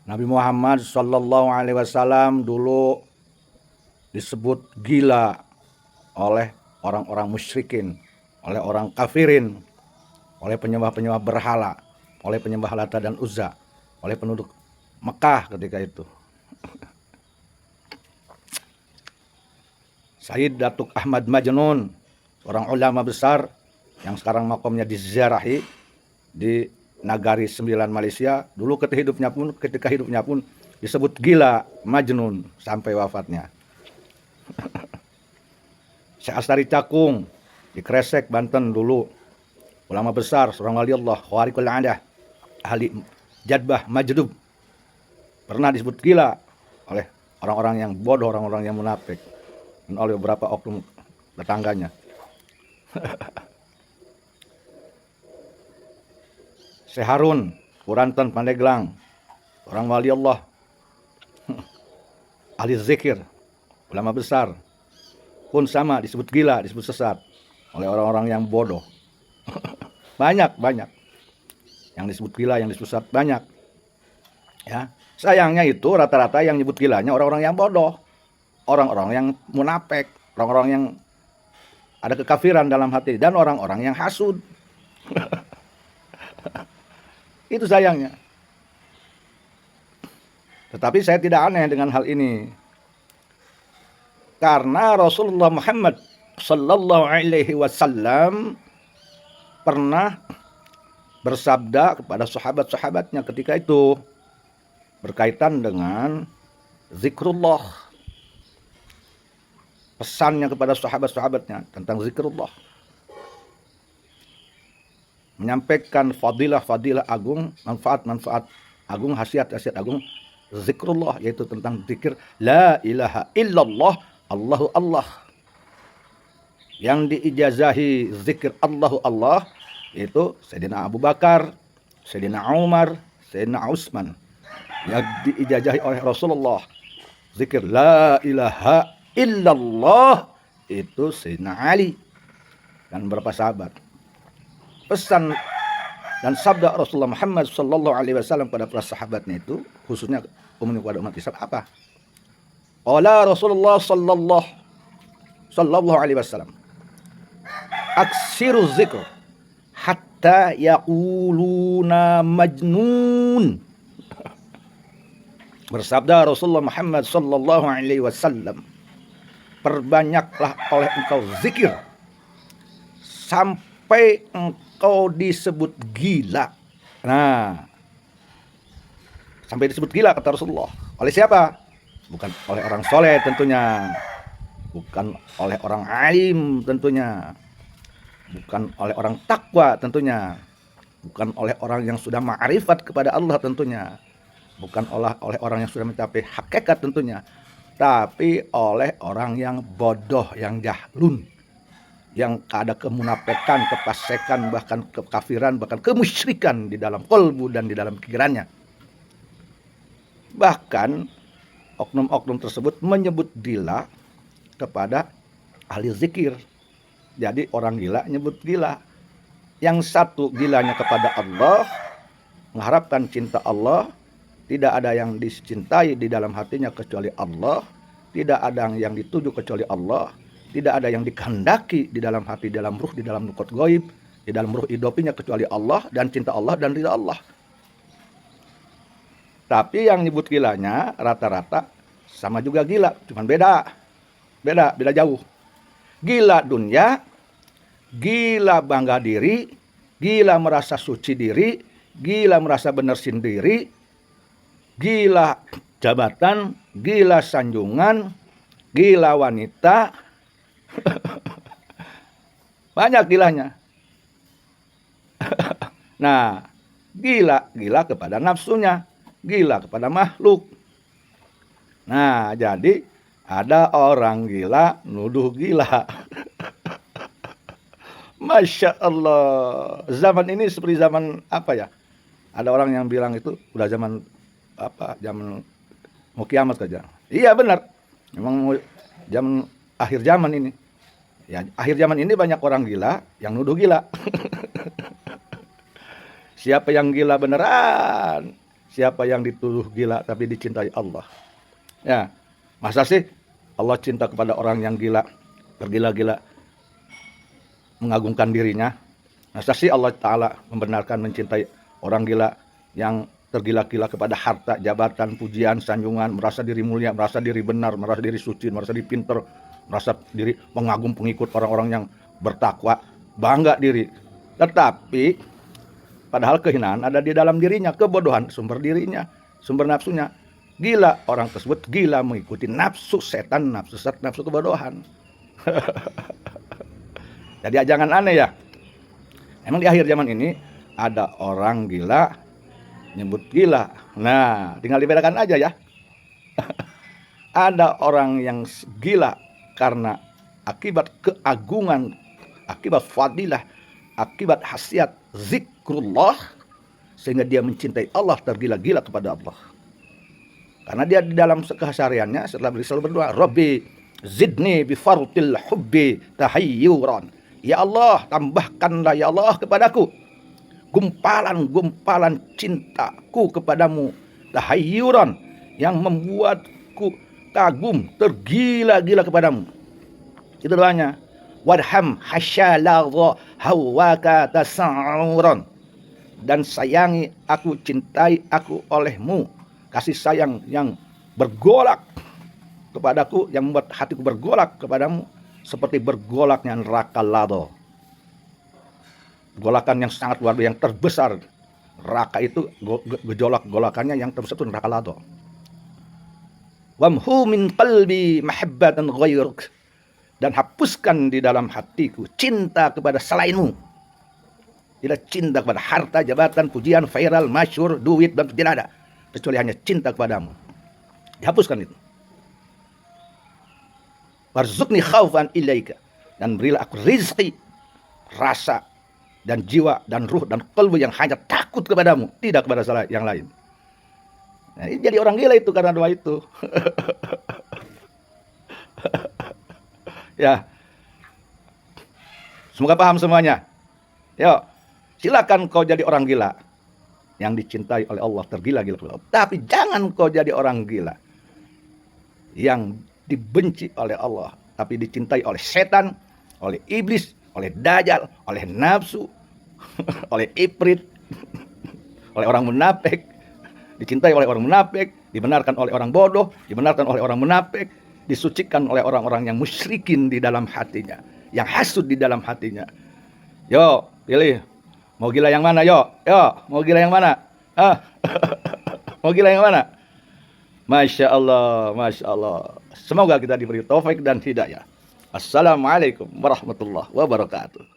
Nabi Muhammad Sallallahu Alaihi Wasallam dulu disebut gila oleh orang-orang musyrikin, oleh orang kafirin, oleh penyembah-penyembah berhala, oleh penyembah Lata dan Uzza, oleh penduduk Mekah ketika itu. Sayyid Datuk Ahmad Majnun, seorang ulama besar yang sekarang makomnya diziarahi di Nagari 9 Malaysia, dulu ketika hidupnya pun disebut gila Majnun sampai wafatnya. Syekh Astari Cakung di Kresek, Banten dulu, ulama besar, seorang wali Allah, khawariqul adah, ahli jadbah majdub, pernah disebut gila oleh orang-orang yang bodoh, orang-orang yang munafik, dan oleh beberapa oknum tetangganya. Syekh Harun, Kurantan, Pandeglang, orang wali Allah, ahli zikir, ulama besar, pun sama disebut gila, disebut sesat oleh orang-orang yang bodoh. Banyak yang disebut gila, yang disebut sesat banyak. Ya, sayangnya itu rata-rata yang nyebut gilanya orang-orang yang bodoh, orang-orang yang munafik, orang-orang yang ada kekafiran dalam hati, dan orang-orang yang hasud. Itu sayangnya. Tetapi saya tidak aneh dengan hal ini, karena Rasulullah Muhammad Sallallahu Alaihi Wasallam pernah bersabda kepada sahabat-sahabatnya ketika itu berkaitan dengan zikrullah. Pesannya kepada sahabat-sahabatnya tentang zikrullah, menyampaikan fadilah-fadilah agung, manfaat-manfaat agung, khasiat-khasiat agung zikrullah, yaitu tentang zikir la ilaha illallah, Allahu Allah. Yang diijazahi zikir Allahu Allah itu Sayyidina Abu Bakar, Sayyidina Umar, Sayyidina Utsman. Yang diijazahi oleh Rasulullah zikir la ilaha illallah itu Sayyidina Ali dan beberapa sahabat. Pesan dan sabda Rasulullah Muhammad Sallallahu Alaihi Wasallam pada para sahabatnya itu, khususnya umumnya kepada umat Islam, apa? Qala Rasulullah Sallallahu Alaihi Wasallam, aksiru zikr hatta yaquluna majnun. Bersabda Rasulullah Muhammad Sallallahu Alaihi Wasallam, perbanyaklah oleh engkau zikir sampai engkau disebut gila. Nah, sampai disebut gila kata Rasulullah. Oleh siapa? Bukan oleh orang soleh tentunya, bukan oleh orang alim tentunya, bukan oleh orang takwa tentunya, bukan oleh orang yang sudah ma'rifat kepada Allah tentunya, bukan oleh orang yang sudah mencapai hakikat tentunya, tapi oleh orang yang bodoh, yang jahlun, yang ada kemunafikan, kefasikan, bahkan kekafiran, bahkan kemusyrikan di dalam qalbu dan di dalam pikirannya. Bahkan oknum-oknum tersebut menyebut gila kepada ahli zikir. Jadi orang gila nyebut gila. Yang satu gilanya kepada Allah, mengharapkan cinta Allah, tidak ada yang dicintai di dalam hatinya kecuali Allah, tidak ada yang dituju kecuali Allah, tidak ada yang dikehendaki di dalam hati, di dalam ruh, di dalam nukut goib, di dalam ruh idopinya kecuali Allah dan cinta Allah dan ridha Allah. Tapi yang nyebut gilanya rata-rata sama juga gila, cuman beda jauh. Gila dunia, gila bangga diri, gila merasa suci diri, gila merasa benar sendiri, gila jabatan, gila sanjungan, gila wanita. Banyak gilanya. Nah, gila kepada nafsunya, gila kepada makhluk. Nah, jadi ada orang gila nuduh gila. Masya Allah. Zaman ini seperti zaman apa ya? Ada orang yang bilang itu udah zaman apa? Zaman mau kiamat saja. Iya benar. Memang zaman akhir zaman ini. Ya, akhir zaman ini banyak orang gila yang nuduh gila. Siapa yang gila beneran? siapa yang dituduh gila tapi dicintai Allah? Ya, masa sih Allah cinta kepada orang yang gila, tergila-gila, mengagungkan dirinya? Masa sih Allah Ta'ala membenarkan mencintai orang gila yang tergila-gila kepada harta, jabatan, pujian, sanjungan, merasa diri mulia, merasa diri benar, merasa diri suci, merasa diri pinter, merasa diri mengagum pengikut orang-orang yang bertakwa, bangga diri. Tetapi padahal kehinaan ada di dalam dirinya, kebodohan sumber dirinya, sumber nafsunya. Gila, orang tersebut gila mengikuti nafsu setan, nafsu sesat, nafsu kebodohan. Jadi jangan aneh ya. Emang di akhir zaman ini ada orang gila nyebut gila. Nah, tinggal dibedakan aja ya. Ada orang yang gila karena akibat keagungan, akibat fadilah, akibat khasiat zikrullah, sehingga dia mencintai Allah, tergila-gila kepada Allah. Karena dia di dalam kesehariannya setelah selalu berdoa, Rabbi zidni bifartil hubbi tahayyuran. Ya Allah, tambahkanlah ya Allah kepadaku gumpalan-gumpalan cintaku kepadamu, tahayyuran, yang membuatku kagum, tergila-gila kepadamu. Itu doanya. Warham hasyaladha hawaka tasa'uran, dan sayangi aku, cintai aku olehmu, kasih sayang yang bergolak kepadaku, yang membuat hatiku bergolak kepadamu seperti bergolaknya neraka lado. Golakan yang sangat luar biasa, yang terbesar. Neraka itu gejolak-golakannya yang terbesar itu neraka lado. Wamhu min qalbi mahabbatan ghairuk, dan hapuskan di dalam hatiku cinta kepada selainmu. Tidak cinta kepada harta, jabatan, pujian, viral, masyhur, duit, dan tidak ada, kecuali hanya cinta kepadamu. Dihapuskan itu. Warzuqni khaufan ilaika, dan berilah aku rizki, rasa dan jiwa dan ruh dan qalbu yang hanya takut kepadamu, tidak kepada yang lain. Nah, ini jadi orang gila itu karena doa itu. Ya, semoga paham semuanya. Yuk, silakan kau jadi orang gila yang dicintai oleh Allah, tergila-gila. Tapi jangan kau jadi orang gila yang dibenci oleh Allah, tapi dicintai oleh setan, oleh iblis, oleh dajjal, oleh nafsu, oleh ifrit, oleh orang munafik. Dicintai oleh orang munafik, dibenarkan oleh orang bodoh, dibenarkan oleh orang munafik, disucikan oleh orang-orang yang musyrikin di dalam hatinya, yang hasud di dalam hatinya. Yo, pilih. Mau gila yang mana, yo? Yo, mau gila yang mana? Mau gila yang mana? Masya Allah, Masya Allah. Semoga kita diberi taufik dan hidayah. Assalamualaikum warahmatullahi wabarakatuh.